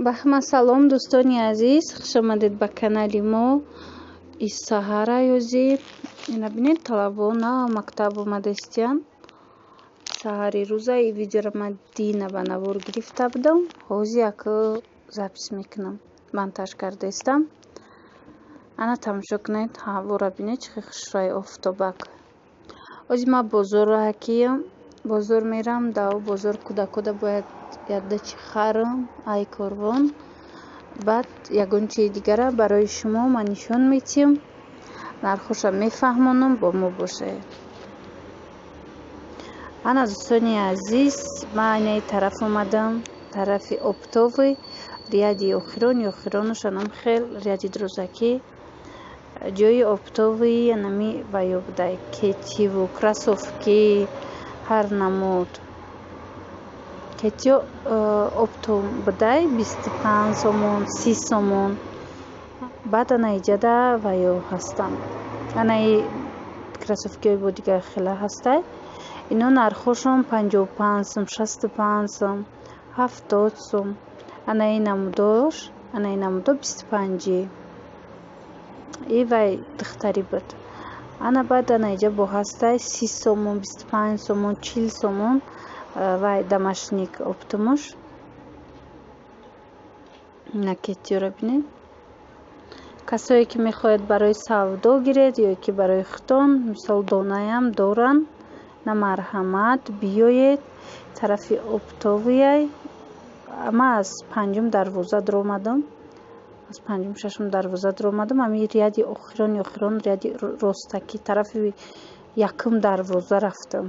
ба ҳама салом дӯстони азиз, хушомадед ба канали мо Исаҳара ёзӣ. Ина бинед талабона мактаб омадастиян. Саҳари рӯза и видеоро ман дина ба навор гирифта будам. Ҳозир як запис мекунам. Монтаж кардаистам. Ана тамошо кунед, ҳавора бинед чӣ хушрой офтобак. Ҳозир ман бозорро ҳакиям. Бозор мерам, да бозор кӯдакода бояд ядачи харам, ай корвон. Баъд ягон чизи дигара барои шумо ман нишон метиҳам. Нархоша мефаҳмонам, бо мо бошед. Ана дӯстони азиз, ман айнаи тараф омадам, тарафи оптовый, ряди охиронош анам хел ряди дрозакӣ. Ҷои оптовый анами ва ёбдай кетиву кросовки ҳар намуд. Кетиё оптом будай 25 сомон, 30 сомон. Баъд ана иҷада ва ё ҳастам. Анаи кросовкиҳои бо дигар хела ҳастай. Ино нархошон 55 сом, 65 сом, 70 сом. Анаи намудош, анаи намудо 25. И вай духтари буд. Ана баъд ана иҷа бо ҳастай 30 сомон, 25 сомон, 40 сомон. Вай домашник оптомош. На кетиёра бинед. Касое ки мехоҳед барои савдо гиред ё ки барои хитон, мисол донаям доран, на марҳамат биёед тарафи оптовияй. Ман аз 5 дарвоза даромадам. Аз 5 6 дарвоза даромадам. Ами ряди охирон ряди ростаки тарафи якум дарвоза рафтам.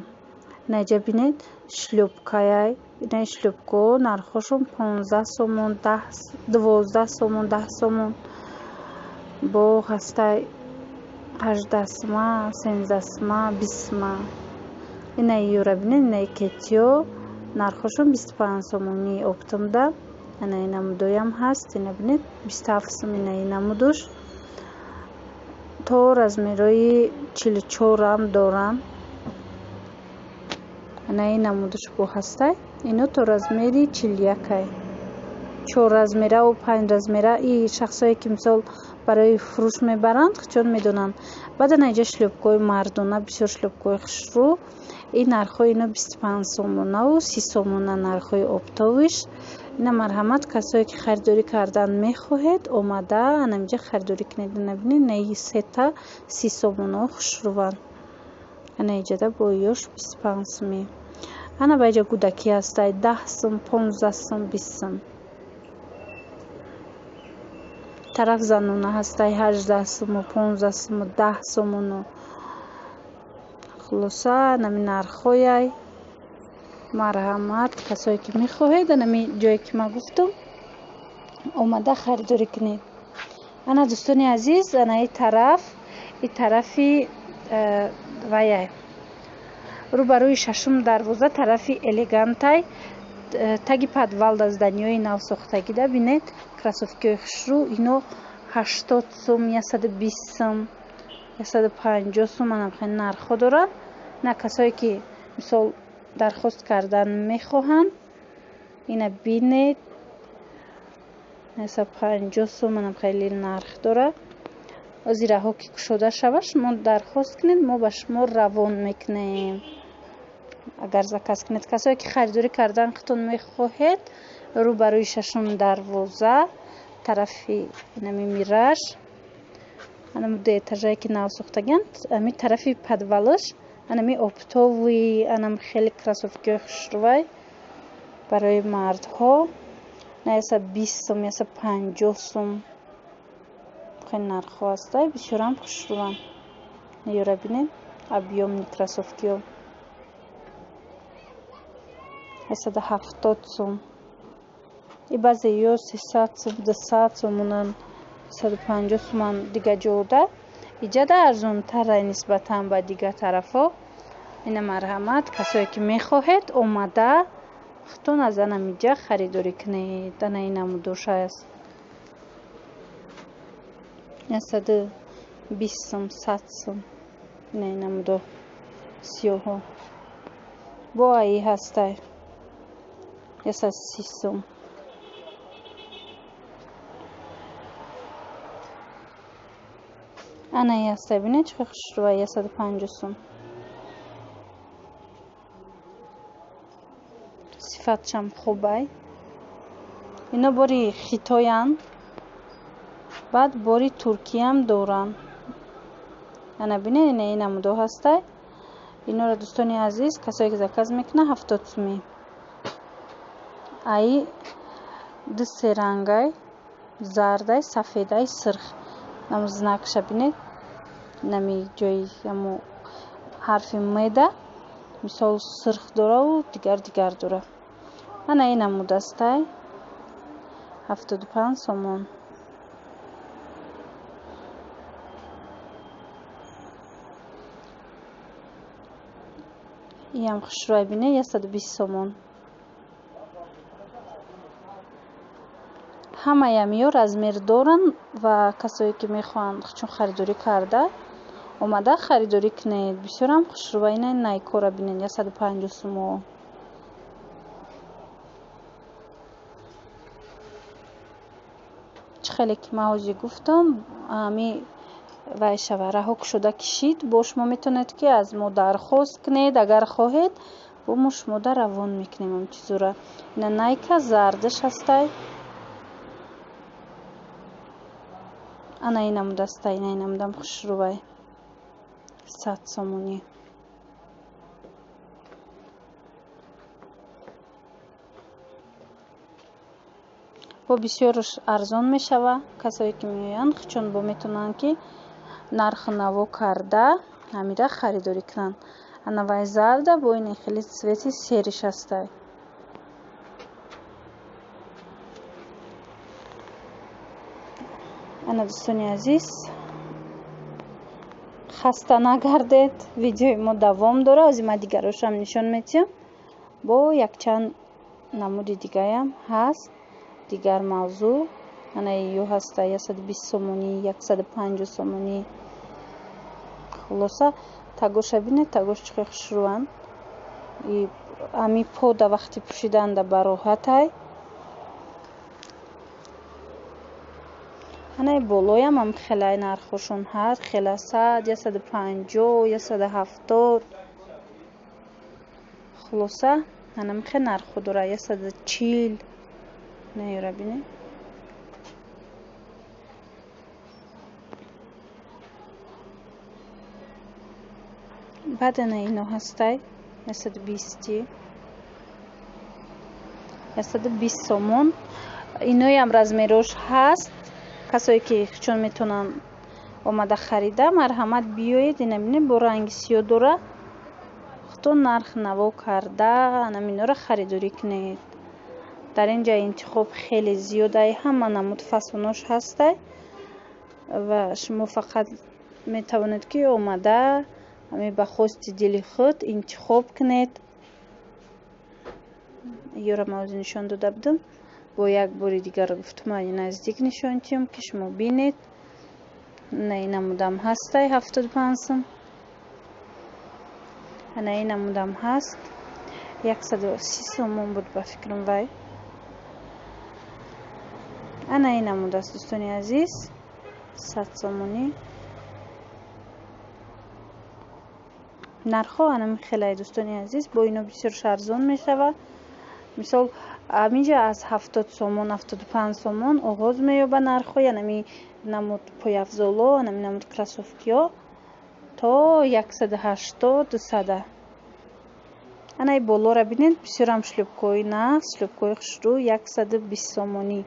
Наҷа бинед шлёпкаяй. Инаи шлёпкаҳо нархошон 15 сомон, 12 сомон, 10 сомон. Бо ҳастай 18 сма, 17 сма, 20 сма. Инаи ёра бинед, инаи кетиё нархошон 25 сомони оптомда. Инаи намудоям ҳаст. Ина бинед 27 сом инаи намудош. То размерои 44 ам дорам. Инаи намудош бо ҳастай. Ино то размери 41. 4 размерау 5 размера и шахсое ки мисол барои фурӯш мебаранд чон медонанд. Баъд ана иҷа шлёпкаҳои мардона, бисёр шлёпкаҳои хушрӯ. И нархҳои ино 25 сомонаву 30 сомона нархҳои оптовиш. Ина марҳамат касое ки харидорӣ кардан мехоҳед омада анамиҷа харидорӣ кунед. Ина бинед наи сета 30 сомонао хушрӯванд. Ана иҷада бо ёш 25 соми. Ана ба иҷа кӯдакӣ ҳастай 10 сом, 15 сом, 20 сом. Тараф занона ҳастай 18 сомо, 15 сомо, 10 сомоно. Хулоса нами нархҳояй. Марҳамат касое ки мехоҳед анами ҷое ки ман гуфтам омада харидорӣ кунед. Ана дӯстони азиз, анаи тараф и тарафи ваяй рӯбарӯи шашум дарвоза тарафи элегантай таги подвал аз даниёи навсохтагида бинед кросовкиҳои хушрӯ. Ино 80 сом, 120 сом, 150 сом анамхел нархҳо дорад. На касое ки мисол дархост кардан мехоҳанд. Ина бинед 150 сом анамхели нарх дорад. озираҳо ки кушода шава шумо дархост кунед, мо ба шумо равон мекунем. Агар заказ кунед касое ки харидорӣ кардан хитон мехоҳед рӯбарӯи шашум дарвоза тарафи нами мираж анами ду этажае ки нав сохтаганд ами тарафи подвалош анами оптовый анам хели кросовкиҳои хушрӯвай барои мардҳо на 120 сом, 150 сом хел нархҳо ҳастай. бисёрам хушрӯванд. ёра бинед объёмни кросовкиҳо 170 сом. И баъзе ё 300 сом, 200 сомонан, 150 соман дига ҷода. иҷада арзонтарай нисбатан ба дига тарафҳо. ина марҳамат касое ки мехоҳед омада хитон аз анамиҷа харидорӣ кунед. анаи намудош аст 120 сом, 100 сом. инаи намудо сиёҳо бо аи ҳастай 130 сом. ана яста бинед чӣ хушрӯа 150 сум. сифатшам хубай. ино бори хитоян, баъд бори туркиям доран. ана бинед ина мудо ҳастай. инора дӯстони азиз касое ки заказ мекунад 70 суми. ай ду се рангай, зардай, сафедай, сирх. нам знакша бинед. нами ҷои амо ҳарфи меда мисол сирх дораву дигар дора. ана ина мудастай 75 сомон. иям хушрӯа бинед 120 сомон. ҳамаям ё размер доранд ва касое ки мехоҳанд чун харидорӣ карда омада харидорӣ кунед. бисёрам хушрӯа. ина найкора бинед 150 сумо. чӣ хеле ки маҳози гуфтам ами вай шавараҳо кушода кишид. бо шумо метавонед ки аз мо дархост кунед. агар хоҳед бо мо шумода равон мекунем ам чизура. ина найка зардаш ҳастай. ана ина мудастай. ина мудам хушрӯвай 100 сомонӣ. бо бисёр арзон мешава. касое ки меоянд чун бо метавонанд ки нарху наво карда ҳамира харидорӣ кунанд. ана вай зарда бо ин хеле цвети сериш ҳастай. ана дӯстони азиз хаста нагардед. видеои мо давом дора. ози ма дигарошам нишон метиҳам. бо якчанд намуди дигаям ҳаст. дигар мавзӯъ. ана ё ҳаста 120 сомонӣ, 150 сомонӣ. хулоса тагоша бинед. тагош чӣ хел хушрӯанд. ами пода вақти пӯшиданда бароҳатай. ана болоям ам хелай нархошон ҳаст. хела 100, 150, 170. хулоса ана михе нархо дора 140. наёра бинед. баъд ана ино ҳастай 120 сомон. иноям размерош ҳаст. касое ки чун метавонанд омада харида марҳамат биёед. ина бинед бо ранги сиё дора. худто нарх наво карда ана минора харидорӣ кунед. дар ин ҷа интихоб хеле зиёдай. ҳама намуд фасонош ҳастай ва шумо фақат метавонед ки омада ами ба хости дили худ интихоб кунед. ёра мавзӯъ нишон дода будам. бо як бори дигар гуфтум ани наздик нишон диҳам ки шумо бинед. ана ина мудам ҳастай 75 сум. ана ина мудам ҳаст 130 сомон буд ба фикрам вай. ана ина мудаст дӯстони азиз 100 сомонӣ. нархо ана михелай дӯстони азиз. бо ино бисёр арзон мешава. мисол аминҷа аз 70 сомон 75 сомон оғоз меёба нархо. янами намуд пояфзоло, янами намуд красовкиё то 180 200. ана болора бинед. бисёрам шлюбкои нағз, шлюбкои хушрӯ 120 сомонӣ.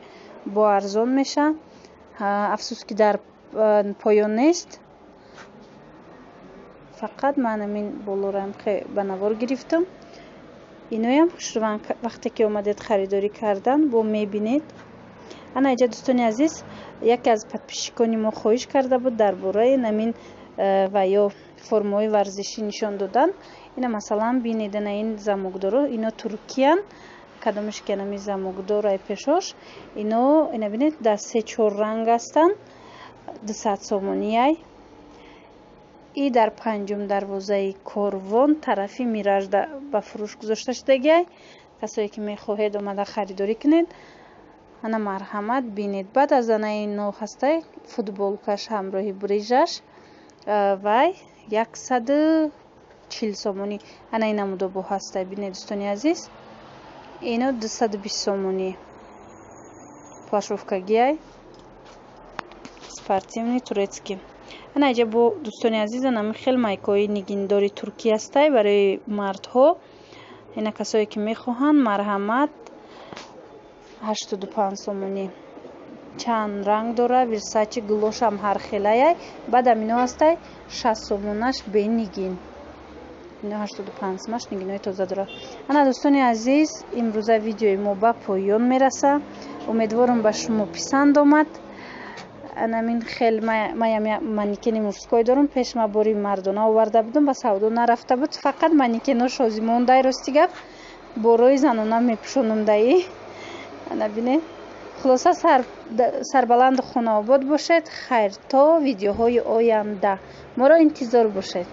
бо арзон меша. афсус ки дар поён нест. фақат ман амин болораам ба навор гирифтам. иноям хушрӯанд. вақте ки омадед харидорӣ кардан бо мебинед. ана иҷа дӯстони азиз яке аз подписчикони мо хоҳиш карда буд дар бораи намин ва ё формаҳои варзишӣ нишон додан. ина масалан бинед. ана ин замокдоро ино туркиян. кадомаш ки анами замокдорай пешош ино ина бинед дар 3-4 ранг ҳастанд. 200 сомонияй. и дар панҷум дарвозаи корвон тарафи мираж ба фурӯш гузошта шудагиай. касое ки мехоҳед омада харидорӣ кунед ана марҳамат бинед. баъд аз ана ино ҳастай футболкаш ҳамроҳи брижаш вай 140 сомонӣ. Ана ина мудобо ҳаста. Бинед дӯстони азиз, ино 220 сомонӣ. Плашовкагиай спортивный турецкий. Ана иҷа бо дӯстони азиз, ана хел майкои нигиндори туркӣ ҳастай барои мардҳо. Ина касое ки мехоҳанд марҳамат 85 сомонӣ. Чанд ранг дора, Versace глошам ҳар хелаяй. Баъдам ино ҳастай 60 сомонаш бе нигин. Ино 85 сомонаш нигинои тоза дора. Ана дӯстони азиз, имрӯза видеои мо ба поён мераса. Умедворам ба шумо писанд омад. Ана мин хел маям манекени мужской дорам. Пеш ма бори мардона оварда будам, ба савдо нарафта буд. Фақат манекено шози мондай рости гап. Борои занона мепӯшонам даи. Ана бине. Хулоса сарбаланду хонаобод бошед. Хайр то видеоҳои оянда. Моро интизор бошед.